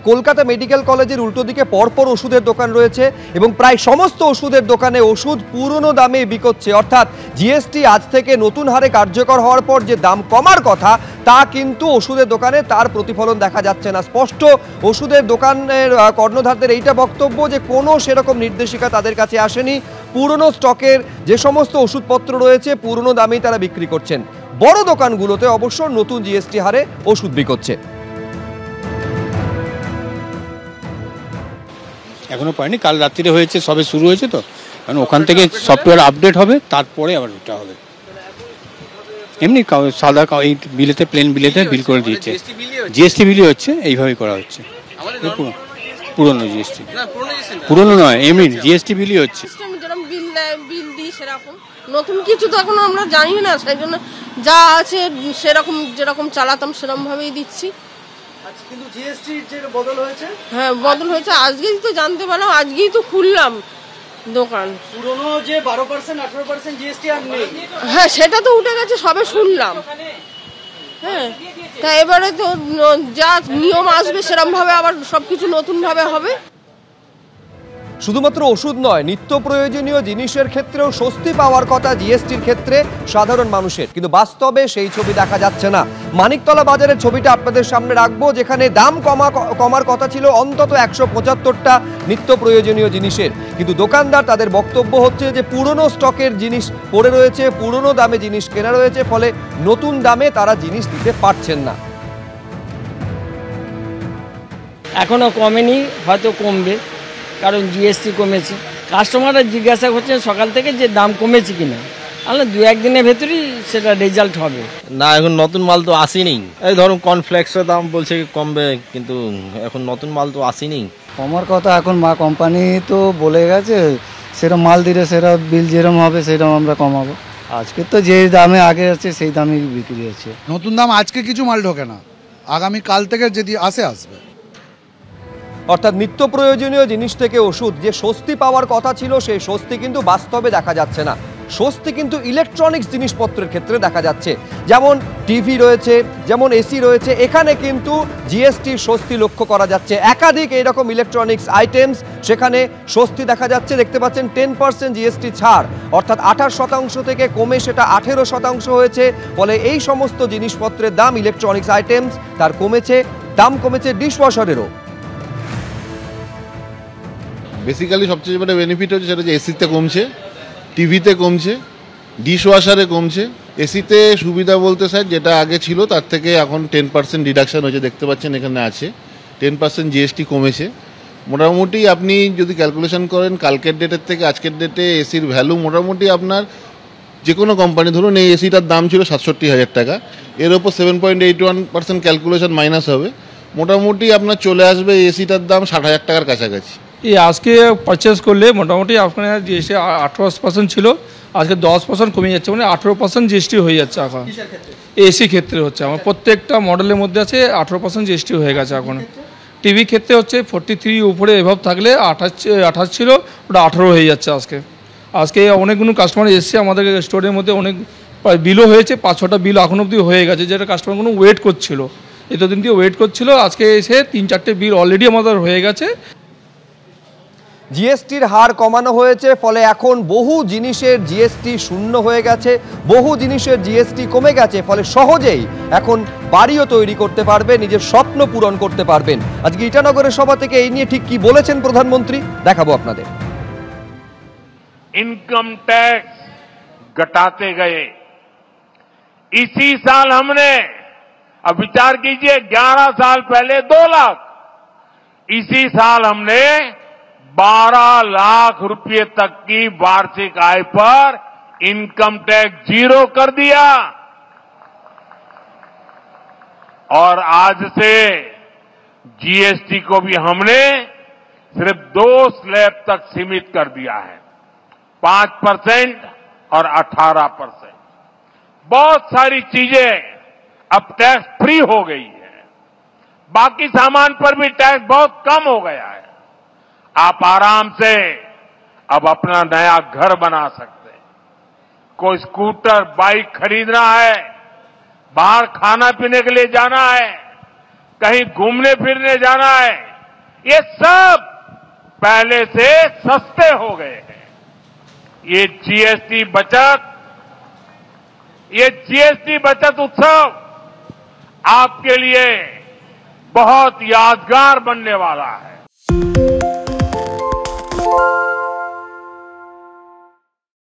Kolkata medical কলেজের উল্টো দিকে পরপর ওষুধের দোকান রয়েছে এবং প্রায় সমস্ত ওষুধের দোকানে ওষুধ পুরনো দামে বিকোচ্ছে। অর্থাৎ জিএসটি আজ থেকে নতুন হারে কার্যকর হওয়ার পর যে দাম কমার কথা তা কিন্তু ওষুধের দোকানে তার প্রতিফলন দেখা যাচ্ছে না। স্পষ্ট ওষুধের দোকানের কর্ণধারদের এইটা বক্তব্য যে কোনো সেরকম নির্দেশিকা তাদের কাছে আসেনি। পুরনো স্টকের যে সমস্ত ওষুধপত্র রয়েছে পুরনো দামেই তারা বিক্রি করছেন। বড় দোকানগুলোতে অবশ্য নতুন জিএসটি হারে ওষুধ বিকোচ্ছে। এখনো পাইনি, কাল রাত্রিরে হয়েছে, সবে শুরু হয়েছে তো, কারণ ওখান থেকে সফটওয়্যার আপডেট হবে, তারপরে আবার ওটা হবে। এমনি সাদা এই বিলেতে, প্লেন বিলেতে বিল করে দিয়েছে। জিএসটি বিলই হচ্ছে, এইভাবেই করা হচ্ছে। পুরনো জিএসটি, পুরনো নয়, এমনি জিএসটি বিলই হচ্ছে। বিল দিই সেরকম, নতুন কিছু তো এখন আমরা জানি না, সেই জন্য যা আছে সেরকম যেরকম চালাতাম সেরকম ভাবেই দিচ্ছি। কিন্তু জিএসটির যে বদল হয়েছে, হ্যাঁ বদল হয়েছে, আজকেই তো জানতে পারলাম, আজকেই তো খুললাম দোকান। পুরনো যে 12% 18% জিএসটি আর নেই, হ্যাঁ সেটা তো উঠে গেছে, সবে শুনলাম। হ্যাঁ, তা এবারে তো যা নিয়ম আসবে সেরকম ভাবে আবার সবকিছু নতুন ভাবে হবে। শুধুমাত্র ওষুধ নয়, নিত্য প্রয়োজনীয় জিনিসের ক্ষেত্রেও স্বস্তি পাওয়ার কথা জিএসটির ক্ষেত্রে সাধারণ মানুষের, কিন্তু বাস্তবে সেই ছবি দেখা যাচ্ছে না। মানিকতলা বাজারের ছবিটা আপনাদের সামনে রাখবো, যেখানে দাম কমার কথা ছিল অন্তত 175টা নিত্য প্রয়োজনীয় জিনিসের, কিন্তু দোকানদার তাদের বক্তব্য হচ্ছে যে পুরনো স্টকের জিনিস পড়ে রয়েছে, পুরনো দামে জিনিস কেনা রয়েছে, ফলে নতুন দামে তারা জিনিস দিতে পারছেন না। এখনো কমেনি, হয়তো কমবে, কারণ জিএসটি কমেছে। কাস্টমাররা জিজ্ঞাসা করছেন সকাল থেকে যে দাম কমেছে কিনা, তাহলে 2-1 দিনের ভেতরেই সেটা রেজাল্ট হবে। না, এখন নতুন মাল তো আসেনি। এই ধরুন কর্নফ্লেক্সের দাম বলছে কমবে, কিন্তু এখন নতুন মাল তো আসেনি। কমার কথা এখন কোম্পানি তো বলে গেছে, সেরকম মাল দিলে সেটা বিল যেরকম হবে সেরকম আমরা কমাবো। আজকে তো যে দামে আগে আছে সেই দামে বিক্রি হচ্ছে। নতুন দাম আজকে কিছু মাল ঢোকে না, আগামী কাল থেকে যদি আসবে। অর্থাৎ নিত্য প্রয়োজনীয় জিনিস থেকে ওষুধ যে স্বস্তি পাওয়ার কথা ছিল সেই স্বস্তি কিন্তু বাস্তবে দেখা যাচ্ছে না। স্বস্তি কিন্তু ইলেকট্রনিক্স জিনিসপত্রের ক্ষেত্রে দেখা যাচ্ছে, যেমন টিভি রয়েছে, যেমন এসি রয়েছে, এখানে কিন্তু জিএসটির স্বস্তি লক্ষ্য করা যাচ্ছে। একাধিক এইরকম ইলেকট্রনিক্স আইটেমস সেখানে স্বস্তি দেখা যাচ্ছে। দেখতে পাচ্ছেন 10% জিএসটি ছাড়, অর্থাৎ 28% থেকে কমে সেটা 18% হয়েছে। ফলে এই সমস্ত জিনিসপত্রের দাম, ইলেকট্রনিক্স আইটেমস তার কমেছে, দাম কমেছে ডিশওয়াশারেরও। বেসিক্যালি সবচেয়ে বড় বেনিফিট হচ্ছে সেটা যে এসিতে কমছে, টিভিতে কমছে, ডিশওয়াশারে কমছে। এসিতে সুবিধা বলতে স্যার যেটা আগে ছিল তার থেকে এখন 10% ডিডাকশন হয়েছে, দেখতে পাচ্ছেন এখানে আছে 10% জিএসটি কমেছে। মোটামুটি আপনি যদি ক্যালকুলেশন করেন কালকের ডেটের থেকে আজকের ডেটে এসির ভ্যালু মোটামুটি আপনার যে কোনো কোম্পানি, ধরুন এই এসিটার দাম ছিল 67,000 টাকা, এর ওপর 7.81% ক্যালকুলেশন মাইনাস হবে, মোটামুটি আপনার চলে আসবে এই এসিটার দাম 60,000 টাকার কাছাকাছি। এই আজকে পারচেস করলে মোটামুটি আপনার জিএসটি 18% ছিল, আজকে 10% কমে যাচ্ছে, মানে 18% জিএসটি হয়ে যাচ্ছে এখন। এসি ক্ষেত্রে হচ্ছে আমার প্রত্যেকটা মডেলের মধ্যে আছে 18% জিএসটি হয়ে গেছে এখন। টিভি ক্ষেত্রে হচ্ছে 43 উপরে এভাব থাকলে 28 ছিল, ওটা 18 হয়ে যাচ্ছে আজকে। আজকে অনেকগুলো কাস্টমার এসছে আমাদের স্টোরের মধ্যে, অনেক বিলও হয়েছে, 5-6টা বিল এখন অবধি হয়ে গেছে, যেটা কাস্টমারগুলো ওয়েট করছিল, এতদিন দিয়ে ওয়েট করছিল, আজকে এসে 3-4টে বিল অলরেডি আমাদের হয়ে গেছে। জিএসটির হার কমানো হয়েছে, ফলে এখন বহু জিনিসের জিএসটি শূন্য হয়ে গেছে, বহু জিনিসের জিএসটি কমে গেছে, ফলে সহজেই এখন বাড়িও তৈরি করতে পারবে, নিজের স্বপ্ন পূরণ করতে পারবেন। আজকে ইটানগরের সভা থেকে এই নিয়ে ঠিক কি বলেছেন প্রধানমন্ত্রী দেখাবো আপনাদের। इनकम टैक्स घटाते गए। इसी साल हमने, अब विचार कीजिए, 11 साल पहले 2 लाख, इसी साल हमने 12 लाख रुपए तक की वार्षिक आय पर इनकम टैक्स 0 कर दिया। और आज से जीएसटी को भी हमने सिर्फ 2 स्लैब तक सीमित कर दिया है, 5% और 18%। बहुत सारी चीजें अब टैक्स फ्री हो गई है, बाकी सामान पर भी टैक्स बहुत कम हो गया है। आप आराम से अब अपना नया घर बना सकते हैं। कोई स्कूटर, बाइक खरीदना है, बाहर खाना पीने के लिए जाना है, कहीं घूमने फिरने जाना है, ये सब पहले से सस्ते हो गए हैं। ये जीएसटी बचत उत्सव आपके लिए बहुत यादगार बनने वाला है।